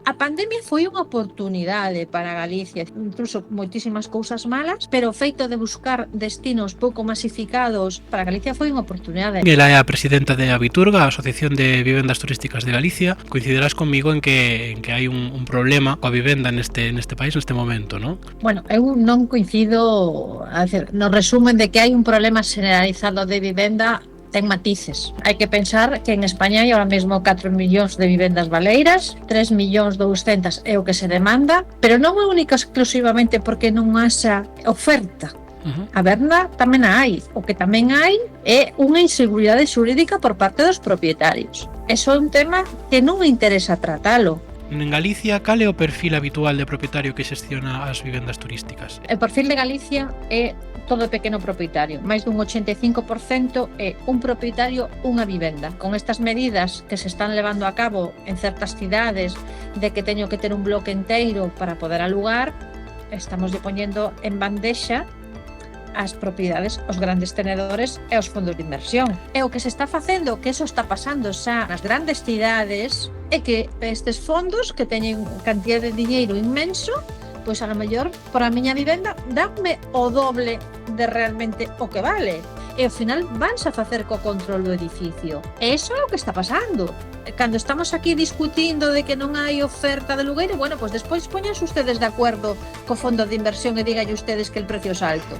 A pandemia foi unha oportunidade para Galicia, incluso moitísimas cousas malas, pero o feito de buscar destinos pouco masificados para Galicia foi unha oportunidade. Ela é a presidenta de Abiturga, a Asociación de Vivendas Turísticas de Galicia. Coincidirás conmigo en que hai un problema coa vivenda neste país neste momento, non? Bueno, eu non coincido, no resumen de que hai un problema generalizado de vivenda, ten matices. Hai que pensar que en España hai ahora mesmo 4 millóns de vivendas baleiras, 3 millóns 200 é o que se demanda, pero non é única exclusivamente porque non haxa oferta. A verna tamén a hai. O que tamén hai é unha inseguridade xurídica por parte dos propietarios. Eso é un tema que non me interesa tratalo. En Galicia, cal é o perfil habitual de propietario que xestiona as vivendas turísticas? O perfil de Galicia é todo pequeno propietario. Máis dun 85% é un propietario, unha vivenda. Con estas medidas que se están levando a cabo en certas cidades de que teño que ter un bloque inteiro para poder alugar, estamos poñendo en bandexa as propiedades, os grandes tenedores e os fondos de inversión. E o que se está facendo, que eso está pasando xa nas grandes cidades, é que estes fondos que teñen cantidad de diñeiro inmenso, pois a lo mellor por a miña vivenda danme o doble de realmente o que vale. E ao final vanse a facer co control do edificio. E iso é o que está pasando. Cando estamos aquí discutindo de que non hai oferta de alugueiro, bueno, pois despois poñanse ustedes de acordo co fondo de inversión e dígalle ustedes que el precio é alto.